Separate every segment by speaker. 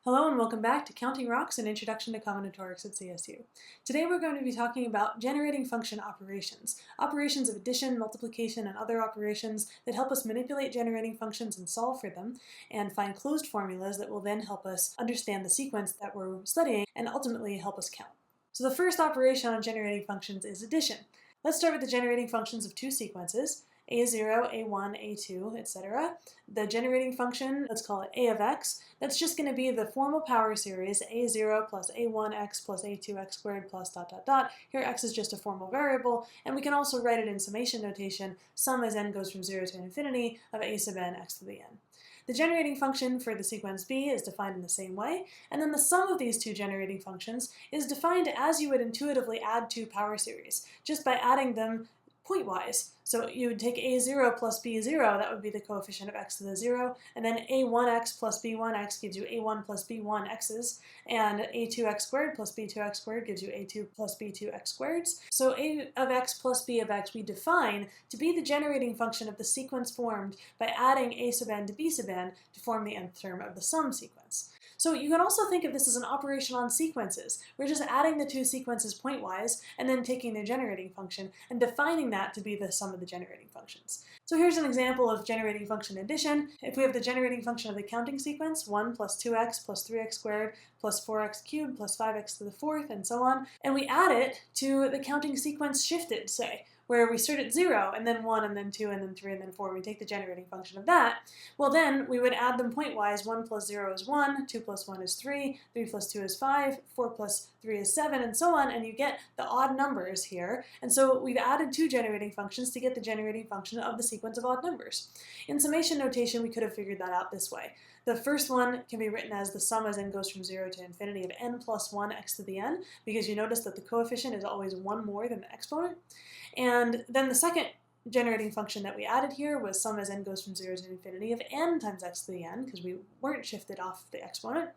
Speaker 1: Hello and welcome back to Counting Rocks, an introduction to combinatorics at CSU. Today we're going to be talking about generating function operations. Operations of addition, multiplication, and other operations that help us manipulate generating functions and solve for them, and find closed formulas that will then help us understand the sequence that we're studying and ultimately help us count. So the first operation on generating functions is addition. Let's start with the generating functions of two sequences. A0, A1, A2, etc. The generating function, let's call it A of x, that's just going to be the formal power series A0 plus A1x plus A2x squared plus dot dot dot. Here x is just a formal variable, and we can also write it in summation notation, sum as n goes from 0 to infinity of a sub n x to the n. The generating function for the sequence b is defined in the same way, and then the sum of these two generating functions is defined as you would intuitively add two power series, just by adding them pointwise. So you would take a0 plus b0, that would be the coefficient of x to the 0, and then a1x plus b1x gives you a1 plus b1x's, and a2x squared plus b2x squared gives you a2 plus b2x squareds. So a of x plus b of x we define to be the generating function of the sequence formed by adding a sub n to b sub n to form the nth term of the sum sequence. So you can also think of this as an operation on sequences. We're just adding the two sequences pointwise and then taking their generating function and defining that to be the sum of the generating functions. So here's an example of generating function addition. If we have the generating function of the counting sequence, 1 plus 2x plus 3x squared plus 4x cubed plus 5x to the fourth and so on, and we add it to the counting sequence shifted, say, where we start at 0, and then 1, and then 2, and then 3, and then 4, we take the generating function of that, well then we would add them pointwise. 1 plus 0 is 1, 2 plus 1 is 3, 3 plus 2 is 5, 4 plus 3 is 7, and so on, and you get the odd numbers here. And so we've added two generating functions to get the generating function of the sequence of odd numbers. In summation notation, we could have figured that out this way. The first one can be written as the sum as n goes from 0 to infinity of n plus 1 x to the n, because you notice that the coefficient is always one more than the exponent. And then the second generating function that we added here was sum as n goes from 0 to infinity of n times x to the n, because we weren't shifted off the exponent.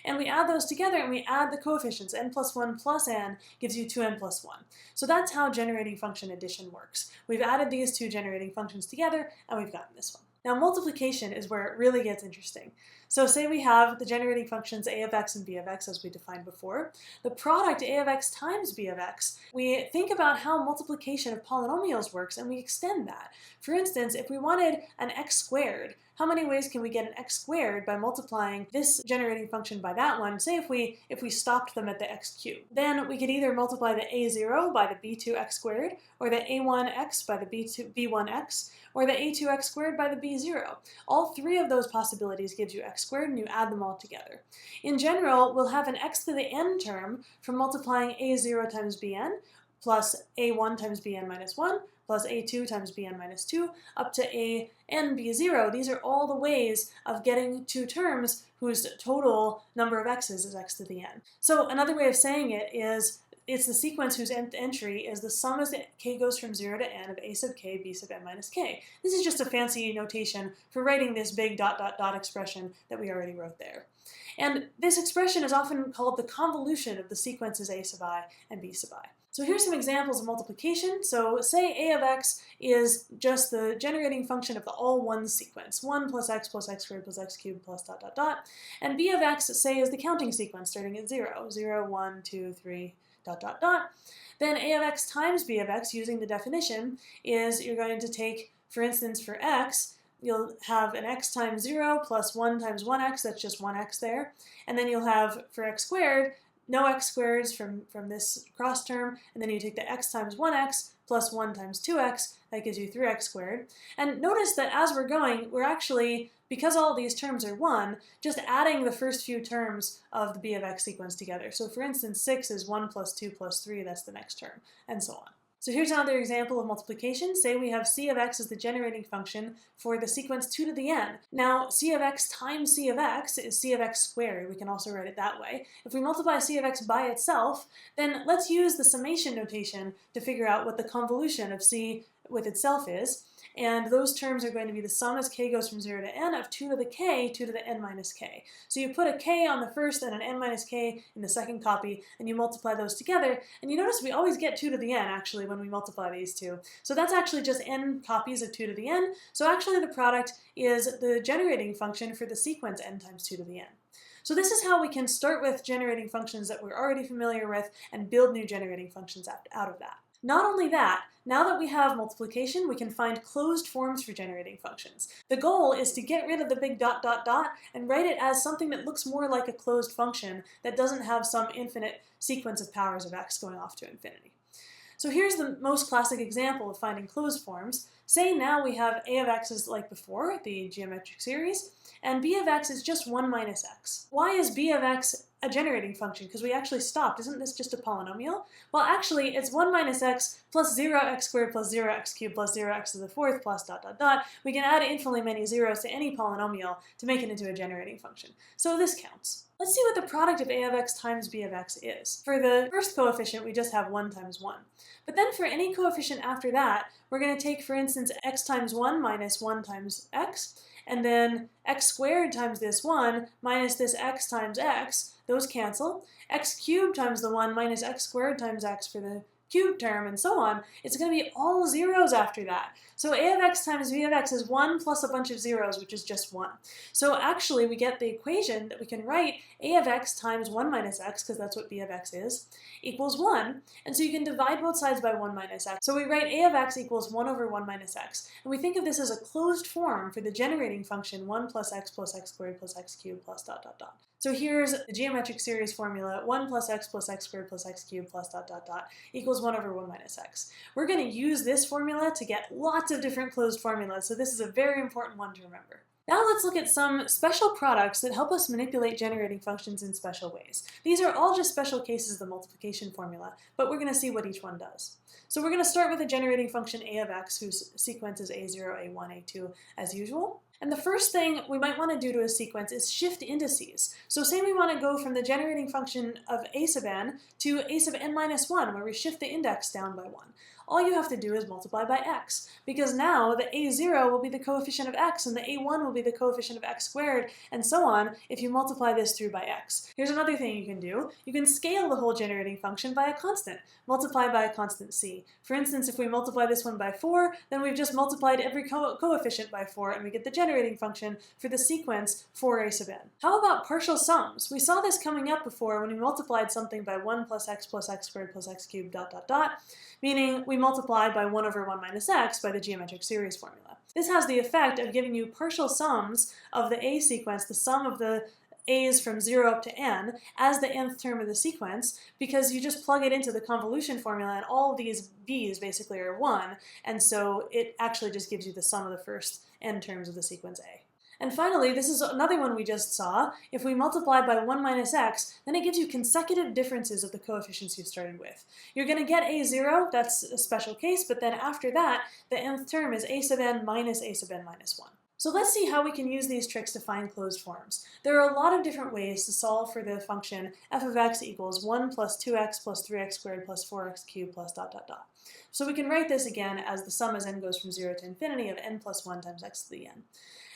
Speaker 1: And we add those together and we add the coefficients. N plus 1 plus n gives you 2n plus 1. So that's how generating function addition works. We've added these two generating functions together and we've gotten this one. Now multiplication is where it really gets interesting. So say we have the generating functions a of x and b of x as we defined before. The product a of x times b of x, we think about how multiplication of polynomials works and we extend that. For instance, if we wanted an x squared, how many ways can we get an x squared by multiplying this generating function by that one? Say if we stopped them at the x cubed. Then we could either multiply the a0 by the b2x squared, or the a1x by the b1x, or the a2x squared by the b0. All three of those possibilities gives you x squared, and you add them all together. In general, we'll have an x to the n term from multiplying a0 times bn plus a1 times bn minus 1 plus a2 times bn minus 2 up to a n b0. These are all the ways of getting two terms whose total number of x's is x to the n. So another way of saying it is it's the sequence whose nth entry is the sum as k goes from 0 to n of a sub k b sub n minus k. This is just a fancy notation for writing this big dot dot dot expression that we already wrote there. And this expression is often called the convolution of the sequences a sub I and b sub I. So here's some examples of multiplication. So say a of x is just the generating function of the all one sequence, 1 plus x squared plus x cubed plus dot dot dot. And b of x, say, is the counting sequence starting at 0, 0, 1, 2, 3, dot dot dot. Then a of x times b of x, using the definition, is you're going to take, for instance, for x, you'll have an x times 0 plus 1 times 1x, that's just 1x there. And then you'll have, for x squared, no x squareds from this cross term, and then you take the x times 1x plus 1 times 2x, that gives you 3x squared. And notice that as we're going, we're actually, because all these terms are 1, just adding the first few terms of the b of x sequence together. So for instance, 6 is 1 plus 2 plus 3, that's the next term, and so on. So here's another example of multiplication. Say we have c of x as the generating function for the sequence 2 to the n. Now c of x times c of x is c of x squared. We can also write it that way. If we multiply c of x by itself, then let's use the summation notation to figure out what the convolution of c with itself is. and those terms are going to be the sum as k goes from 0 to n of 2 to the k, 2 to the n minus k. So you put a k on the first and an n minus k in the second copy, and you multiply those together, and you notice we always get 2 to the n actually when we multiply these two. So that's actually just n copies of 2 to the n, so actually the product is the generating function for the sequence n times 2 to the n. So this is how we can start with generating functions that we're already familiar with and build new generating functions out of that. Not only that, now that we have multiplication, we can find closed forms for generating functions. The goal is to get rid of the big dot dot dot and write it as something that looks more like a closed function that doesn't have some infinite sequence of powers of x going off to infinity. So here's the most classic example of finding closed forms. Say now we have a of x is like before, the geometric series, and b of x is just 1 minus x. Why is b of x a generating function? Because we actually stopped. Isn't this just a polynomial? Well, actually, it's 1 minus x plus 0x squared plus 0x cubed plus 0x to the fourth plus dot dot dot. We can add infinitely many zeros to any polynomial to make it into a generating function. So this counts. Let's see what the product of a of x times b of x is. For the first coefficient, we just have 1 times 1. But then for any coefficient after that, we're going to take, for instance, x times 1 minus 1 times x, and then x squared times this 1 minus this x times x. Those cancel. X cubed times the 1 minus x squared times x for the cubed term, and so on. It's going to be all zeros after that. So a of x times b of x is 1 plus a bunch of zeros, which is just 1. So actually we get the equation that we can write a of x times 1 minus x, because that's what b of x is, equals 1. And so you can divide both sides by 1 minus x. So we write a of x equals 1 over 1 minus x. And we think of this as a closed form for the generating function 1 plus x squared plus x cubed plus dot dot dot. So here's the geometric series formula, 1 plus x squared plus x cubed plus dot dot dot equals 1 over 1 minus x. We're going to use this formula to get lots of different closed formulas, so this is a very important one to remember. Now let's look at some special products that help us manipulate generating functions in special ways. These are all just special cases of the multiplication formula, but we're going to see what each one does. So we're going to start with a generating function a of x whose sequence is a0, a1, a2 as usual. And the first thing we might want to do to a sequence is shift indices. So say we want to go from the generating function of a sub n to a sub n minus 1, where we shift the index down by 1. All you have to do is multiply by x, because now the a0 will be the coefficient of x and the a1 will be the coefficient of x squared, and so on if you multiply this through by x. Here's another thing you can do. You can scale the whole generating function by a constant. Multiply by a constant c. For instance, if we multiply this one by 4, then we've just multiplied every coefficient by 4 and we get the generating function for the sequence 4a sub n. How about partial sums? We saw this coming up before when we multiplied something by 1 plus x squared plus x cubed dot dot dot, meaning we multiply by 1 over 1 minus x by the geometric series formula. This has the effect of giving you partial sums of the a sequence, the sum of the a's from 0 up to n, as the nth term of the sequence, because you just plug it into the convolution formula and all these b's basically are 1, and so it actually just gives you the sum of the first n terms of the sequence a. And finally, this is another one we just saw. If we multiply by 1 minus x, then it gives you consecutive differences of the coefficients you started with. You're going to get a0, that's a special case, but then after that, the nth term is a sub n minus 1. So let's see how we can use these tricks to find closed forms. There are a lot of different ways to solve for the function f of x equals 1 plus 2x plus 3x squared plus 4x cubed plus dot dot dot. So we can write this again as the sum as n goes from 0 to infinity of n plus 1 times x to the n.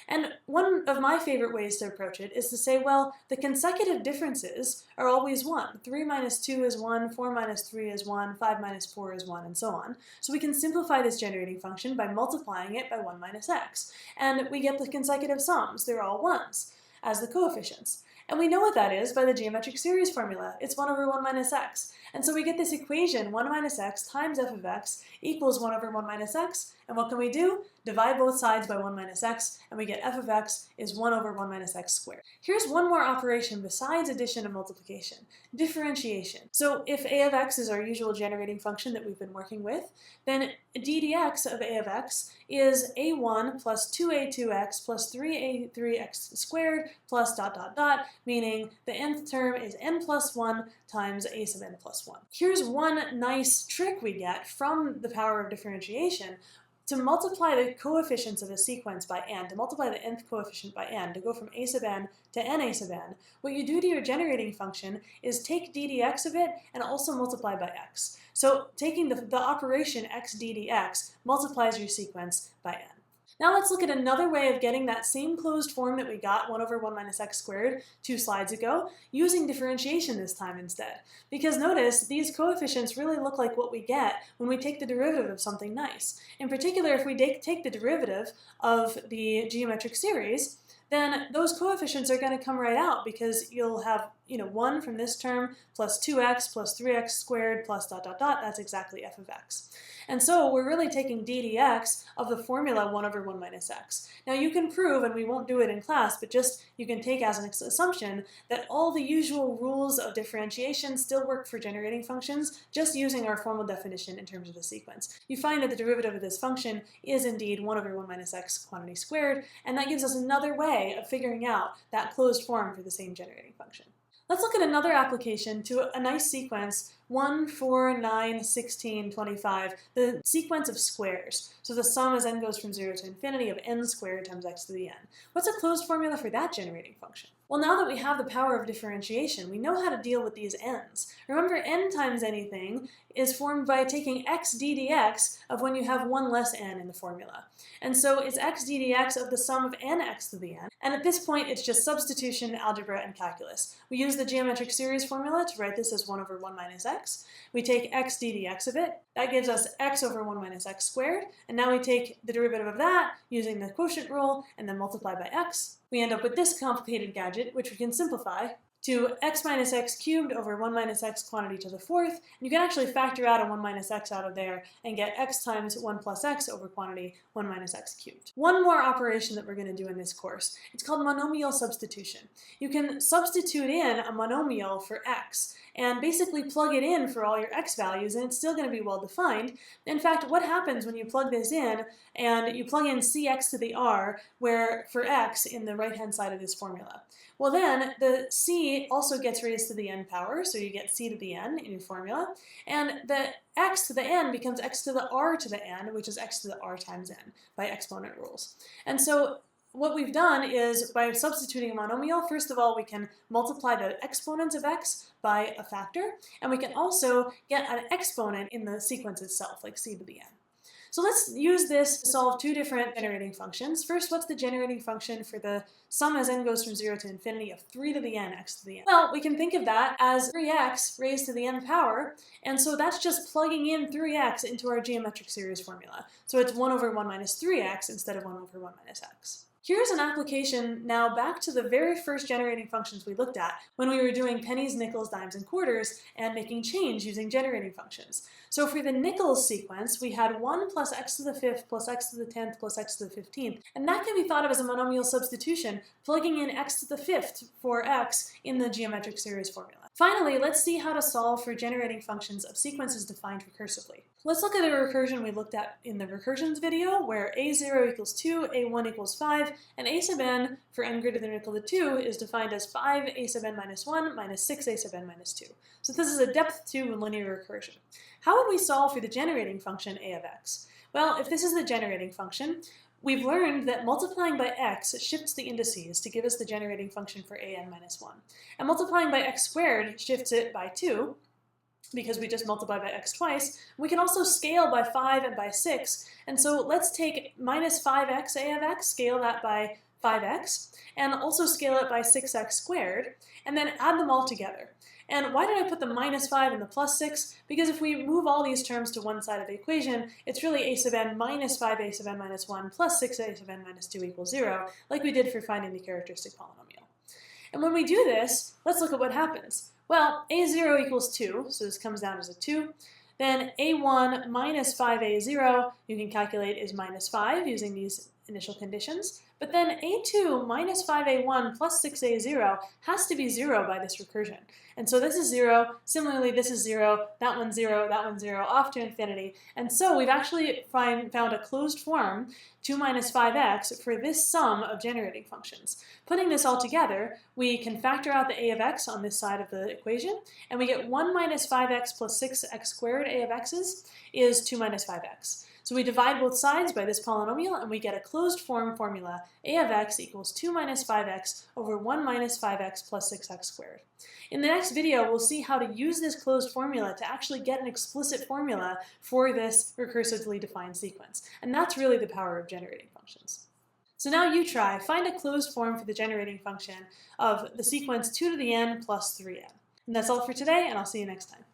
Speaker 1: And one of my favorite ways to approach it is to say, well, the consecutive differences are always 1. 3 minus 2 is 1, 4 minus 3 is 1, 5 minus 4 is 1, and so on. So we can simplify this generating function by multiplying it by 1 minus x. And we get the consecutive sums. They're all 1s as the coefficients. And we know what that is by the geometric series formula. It's 1 over 1 minus x. And so we get this equation, 1 minus x times f of x equals 1 over 1 minus x. And what can we do? Divide both sides by 1 minus x, and we get f of x is 1 over 1 minus x squared. Here's one more operation besides addition and multiplication, differentiation. So if a of x is our usual generating function that we've been working with, then d dx of a of x is a1 plus 2a2x plus 3a3x squared plus dot dot dot, meaning the nth term is n plus 1 times a sub n plus 1. Here's one nice trick we get from the power of differentiation. To multiply the coefficients of a sequence by n, to multiply the nth coefficient by n, to go from a sub n to n a sub n, what you do to your generating function is take d dx of it and also multiply by x. So taking the operation x d dx multiplies your sequence by n. Now let's look at another way of getting that same closed form that we got, 1 over 1 minus x squared, 2 slides ago, using differentiation this time instead. Because notice, these coefficients really look like what we get when we take the derivative of something nice. In particular, if we take the derivative of the geometric series, then those coefficients are going to come right out because you'll have 1 from this term plus 2x plus 3x squared plus dot dot dot. That's exactly f of x. And so we're really taking d dx of the formula 1 over 1 minus x. Now you can prove, and we won't do it in class, but just you can take as an assumption that all the usual rules of differentiation still work for generating functions, just using our formal definition in terms of the sequence. You find that the derivative of this function is indeed 1 over 1 minus x quantity squared, and that gives us another way of figuring out that closed form for the same generating function. Let's look at another application to a nice sequence, 1, 4, 9, 16, 25, the sequence of squares. So the sum as n goes from 0 to infinity of n squared times x to the n. What's a closed formula for that generating function? Well, now that we have the power of differentiation, we know how to deal with these n's. Remember, n times anything is formed by taking x d dx of when you have 1 less n in the formula. And so it's x d dx of the sum of n x to the n. And at this point, it's just substitution, algebra, and calculus. We use the geometric series formula to write this as 1 over 1 minus x. We take x d dx of it. That gives us x over 1 minus x squared. And now we take the derivative of that using the quotient rule and then multiply by x. We end up with this complicated gadget, which we can simplify to x minus x cubed over 1 minus x quantity to the 4th. And you can actually factor out a 1 minus x out of there and get x times 1 plus x over quantity 1 minus x cubed. One more operation that we're going to do in this course. It's called monomial substitution. You can substitute in a monomial for x and basically plug it in for all your x values, and it's still going to be well defined. In fact, what happens when you plug this in and you plug in cx to the r, where for x in the right hand side of this formula? Well, then the c also gets raised to the n power, so you get c to the n in your formula, and the x to the n becomes x to the r to the n, which is x to the r times n by exponent rules. And so what we've done is, by substituting a monomial, first of all, we can multiply the exponents of x by a factor, and we can also get an exponent in the sequence itself, like c to the n. So let's use this to solve two different generating functions. First, what's the generating function for the sum as n goes from 0 to infinity of 3 to the n x to the n? Well, we can think of that as 3x raised to the n power, and so that's just plugging in 3x into our geometric series formula. So it's 1 over 1 minus 3x instead of 1 over 1 minus x. Here's an application now back to the very first generating functions we looked at when we were doing pennies, nickels, dimes, and quarters and making change using generating functions. So for the nickels sequence, we had 1 plus x to the 5th plus x to the 10th plus x to the 15th, and that can be thought of as a monomial substitution, plugging in x to the 5th for x in the geometric series formula. Finally, let's see how to solve for generating functions of sequences defined recursively. Let's look at the recursion we looked at in the recursions video, where a0 equals 2, a1 equals 5, and a sub n for n greater than or equal to 2 is defined as 5 a sub n minus 1 minus 6 a sub n minus 2. So this is a depth 2 linear recursion. How would we solve for the generating function a of x? Well, if this is the generating function, we've learned that multiplying by x shifts the indices to give us the generating function for a n minus 1. And multiplying by x squared shifts it by 2, because we just multiply by x twice. We can also scale by 5 and by 6, and so let's take minus 5x a of x, scale that by 5x, and also scale it by 6x squared, and then add them all together. And why did I put the minus 5 and the plus 6? Because if we move all these terms to one side of the equation, it's really a sub n minus 5 a sub n minus 1 plus 6 a sub n minus 2 equals 0, like we did for finding the characteristic polynomial. And when we do this, let's look at what happens. Well, a0 equals 2, so this comes down as a 2. Then a1 minus 5a0, you can calculate, is minus 5 using these initial conditions. But then a2 minus 5a1 plus 6a0 has to be 0 by this recursion. And so this is 0, similarly this is 0, that one's 0, that one's 0, off to infinity. And so we've actually found a closed form, 2 minus 5x, for this sum of generating functions. Putting this all together, we can factor out the a of x on this side of the equation, and we get 1 minus 5x plus 6x squared a of x's is 2 minus 5x. So we divide both sides by this polynomial and we get a closed form formula, a of x equals 2 minus 5x over 1 minus 5x plus 6x squared. In the next video, we'll see how to use this closed formula to actually get an explicit formula for this recursively defined sequence. And that's really the power of generating functions. So now you try, find a closed form for the generating function of the sequence 2 to the n plus 3n. And that's all for today, and I'll see you next time.